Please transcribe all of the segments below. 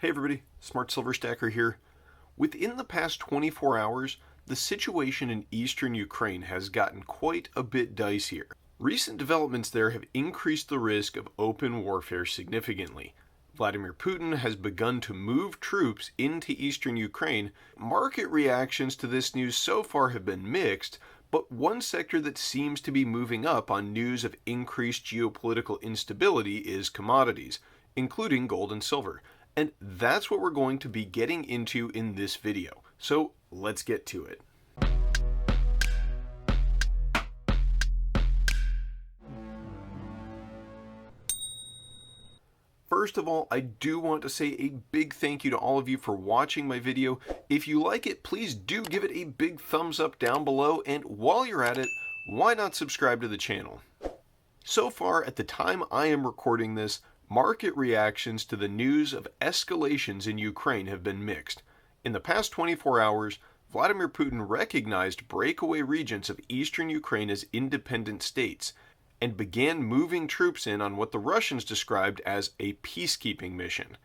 Hey everybody, Smart Silver Stacker here. Within the past 24 hours, the situation in eastern Ukraine has gotten quite a bit dicier. Recent developments there have increased the risk of open warfare significantly. Vladimir Putin has begun to move troops into eastern Ukraine. Market reactions to this news so far have been mixed, but one sector that seems to be moving up on news of increased geopolitical instability is commodities, including gold and silver. And that's what we're going to be getting into in this video. So let's get to it. First of all, I do want to say a big thank you to all of you for watching my video. If you like it, please do give it a big thumbs up down below, and while you're at it, why not subscribe to the channel? So far, at the time I am recording this, market reactions to the news of escalations in Ukraine have been mixed. In the past 24 hours, Vladimir Putin recognized breakaway regions of eastern Ukraine as independent states and began moving troops in on what the Russians described as a peacekeeping mission.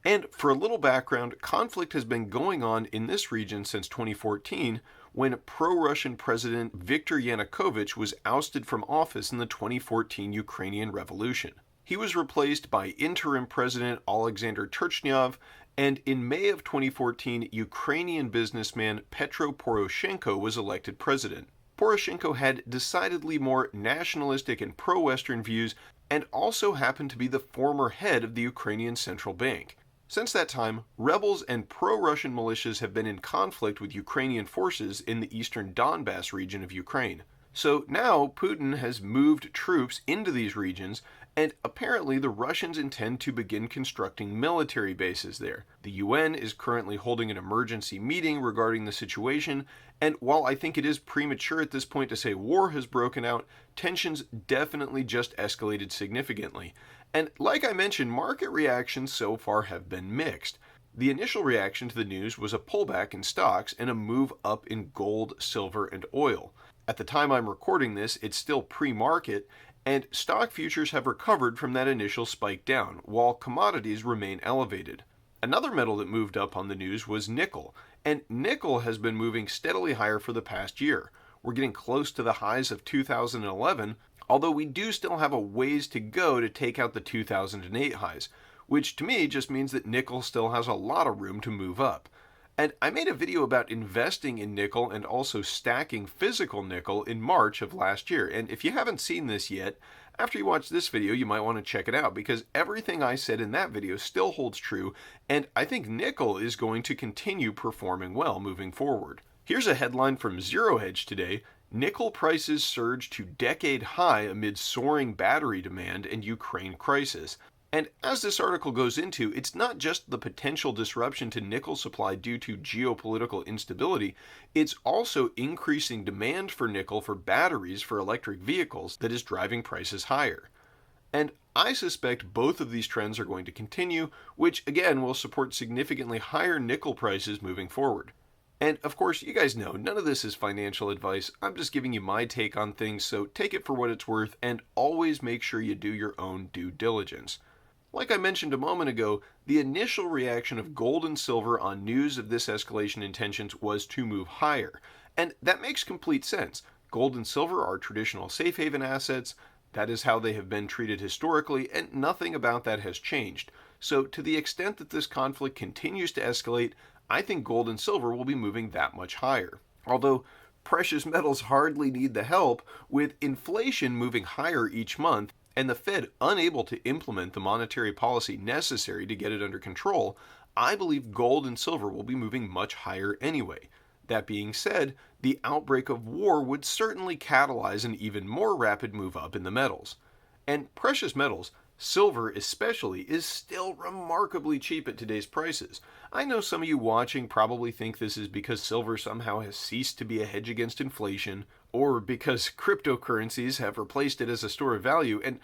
And for a little background, conflict has been going on in this region since 2014, when pro-Russian President Viktor Yanukovych was ousted from office in the 2014 Ukrainian Revolution. He was replaced by interim President Alexander Turchynov, and in May of 2014, Ukrainian businessman Petro Poroshenko was elected president. Poroshenko had decidedly more nationalistic and pro-Western views, and also happened to be the former head of the Ukrainian Central Bank. Since that time, rebels and pro-Russian militias have been in conflict with Ukrainian forces in the eastern Donbass region of Ukraine. So now Putin has moved troops into these regions, and apparently the Russians intend to begin constructing military bases there. The UN is currently holding an emergency meeting regarding the situation, and while I think it is premature at this point to say war has broken out, tensions definitely just escalated significantly. And like I mentioned, market reactions so far have been mixed. The initial reaction to the news was a pullback in stocks and a move up in gold, silver, and oil. At the time I'm recording this, it's still pre-market, and stock futures have recovered from that initial spike down, while commodities remain elevated. Another metal that moved up on the news was nickel, and nickel has been moving steadily higher for the past year. We're getting close to the highs of 2011, although we do still have a ways to go to take out the 2008 highs, which to me just means that nickel still has a lot of room to move up. And I made a video about investing in nickel and also stacking physical nickel in March of last year. And if you haven't seen this yet, after you watch this video, you might want to check it out, because everything I said in that video still holds true, and I think nickel is going to continue performing well moving forward. Here's a headline from Zero Hedge today: nickel prices surge to decade high amid soaring battery demand and Ukraine crisis. And as this article goes into, it's not just the potential disruption to nickel supply due to geopolitical instability, it's also increasing demand for nickel for batteries for electric vehicles that is driving prices higher. And I suspect both of these trends are going to continue, which again will support significantly higher nickel prices moving forward. And of course, you guys know, none of this is financial advice. I'm just giving you my take on things, so take it for what it's worth, and always make sure you do your own due diligence. Like I mentioned a moment ago, the initial reaction of gold and silver on news of this escalation intentions was to move higher. And that makes complete sense. Gold and silver are traditional safe haven assets. That is how they have been treated historically, and nothing about that has changed. So to the extent that this conflict continues to escalate, I think gold and silver will be moving that much higher. Although precious metals hardly need the help, with inflation moving higher each month, and the Fed unable to implement the monetary policy necessary to get it under control, I believe gold and silver will be moving much higher anyway. That being said, the outbreak of war would certainly catalyze an even more rapid move up in the metals. And precious metals, silver especially, is still remarkably cheap at today's prices. I know some of you watching probably think this is because silver somehow has ceased to be a hedge against inflation, or because cryptocurrencies have replaced it as a store of value, and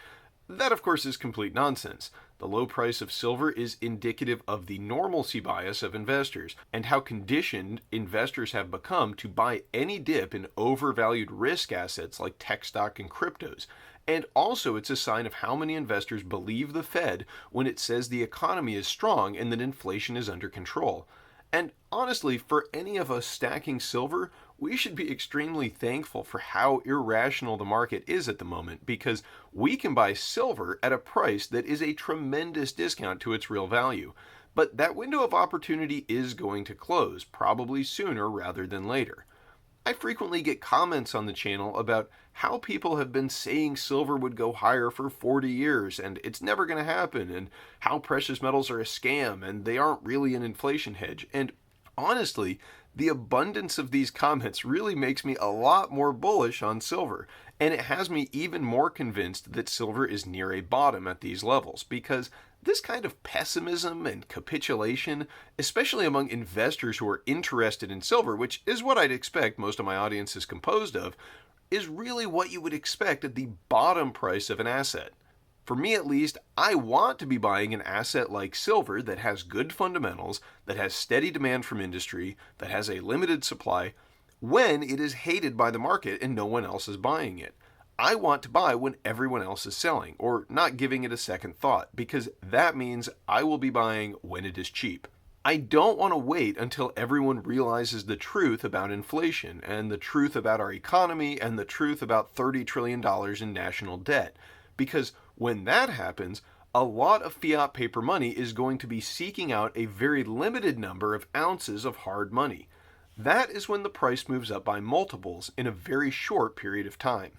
that of course is complete nonsense. The low price of silver is indicative of the normalcy bias of investors, and how conditioned investors have become to buy any dip in overvalued risk assets like tech stock and cryptos. And also, it's a sign of how many investors believe the Fed when it says the economy is strong and that inflation is under control. And honestly, for any of us stacking silver, we should be extremely thankful for how irrational the market is at the moment, because we can buy silver at a price that is a tremendous discount to its real value. But that window of opportunity is going to close, probably sooner rather than later. I frequently get comments on the channel about how people have been saying silver would go higher for 40 years and it's never going to happen, and how precious metals are a scam and they aren't really an inflation hedge. And honestly, the abundance of these comments really makes me a lot more bullish on silver, and it has me even more convinced that silver is near a bottom at these levels, because this kind of pessimism and capitulation, especially among investors who are interested in silver, which is what I'd expect most of my audience is composed of, is really what you would expect at the bottom price of an asset. For me at least, I want to be buying an asset like silver that has good fundamentals, that has steady demand from industry, that has a limited supply, when it is hated by the market and no one else is buying it. I want to buy when everyone else is selling, or not giving it a second thought, because that means I will be buying when it is cheap. I don't want to wait until everyone realizes the truth about inflation, and the truth about our economy, and the truth about $30 trillion in national debt, because when that happens, a lot of fiat paper money is going to be seeking out a very limited number of ounces of hard money. That is when the price moves up by multiples in a very short period of time.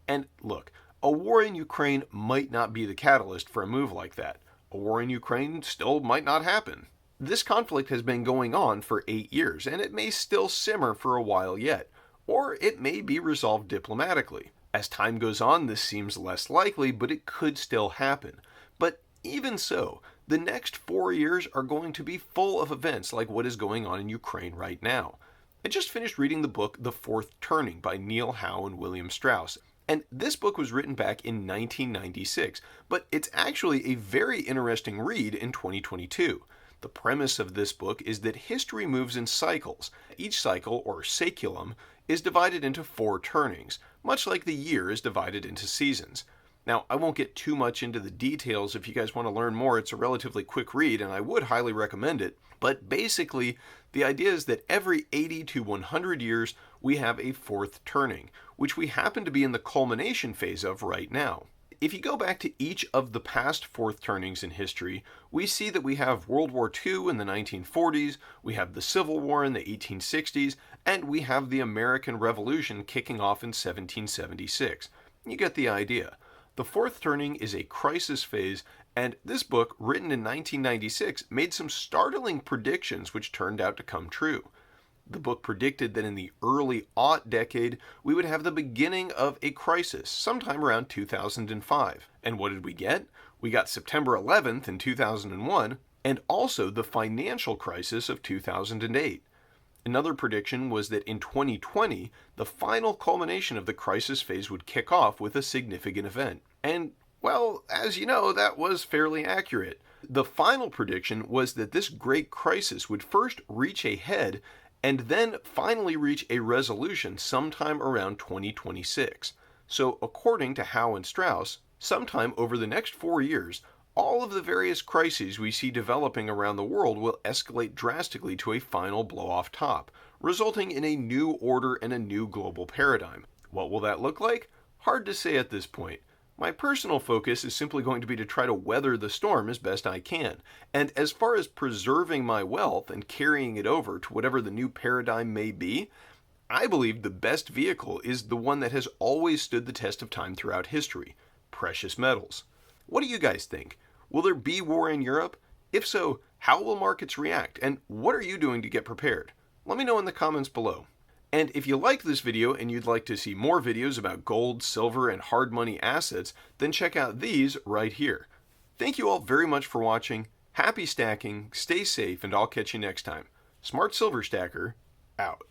And look, a war in Ukraine might not be the catalyst for a move like that. A war in Ukraine still might not happen. This conflict has been going on for 8 years, and it may still simmer for a while yet, or it may be resolved diplomatically. As time goes on, this seems less likely, but it could still happen. But even so, the next 4 years are going to be full of events like what is going on in Ukraine right now. I just finished reading the book The Fourth Turning by Neil Howe and William Strauss. And this book was written back in 1996, but it's actually a very interesting read in 2022. The premise of this book is that history moves in cycles. Each cycle, or saeculum, is divided into 4 turnings, much like the year is divided into seasons. Now, I won't get too much into the details. If you guys want to learn more, it's a relatively quick read, and I would highly recommend it. But basically, the idea is that every 80 to 100 years, we have a 4th turning, which we happen to be in the culmination phase of right now. If you go back to each of the past 4th turnings in history, we see that we have World War II in the 1940s, we have the Civil War in the 1860s, and we have the American Revolution kicking off in 1776. You get the idea. The 4th turning is a crisis phase, and this book, written in 1996, made some startling predictions which turned out to come true. The book predicted that in the early aught decade, we would have the beginning of a crisis sometime around 2005. And what did we get? We got September 11th in 2001, and also the financial crisis of 2008. Another prediction was that in 2020, the final culmination of the crisis phase would kick off with a significant event. And, well, as you know, that was fairly accurate. The final prediction was that this great crisis would first reach a head and then finally reach a resolution sometime around 2026. So, according to Howe and Strauss, sometime over the next 4 years, all of the various crises we see developing around the world will escalate drastically to a final blow-off top, resulting in a new order and a new global paradigm. What will that look like? Hard to say at this point. My personal focus is simply going to be to try to weather the storm as best I can. And as far as preserving my wealth and carrying it over to whatever the new paradigm may be, I believe the best vehicle is the one that has always stood the test of time throughout history: precious metals. What do you guys think? Will there be war in Europe? If so, how will markets react? And what are you doing to get prepared? Let me know in the comments below. And if you like this video and you'd like to see more videos about gold, silver, and hard money assets, then check out these right here. Thank you all very much for watching. Happy stacking, stay safe, and I'll catch you next time. Smart Silver Stacker, out.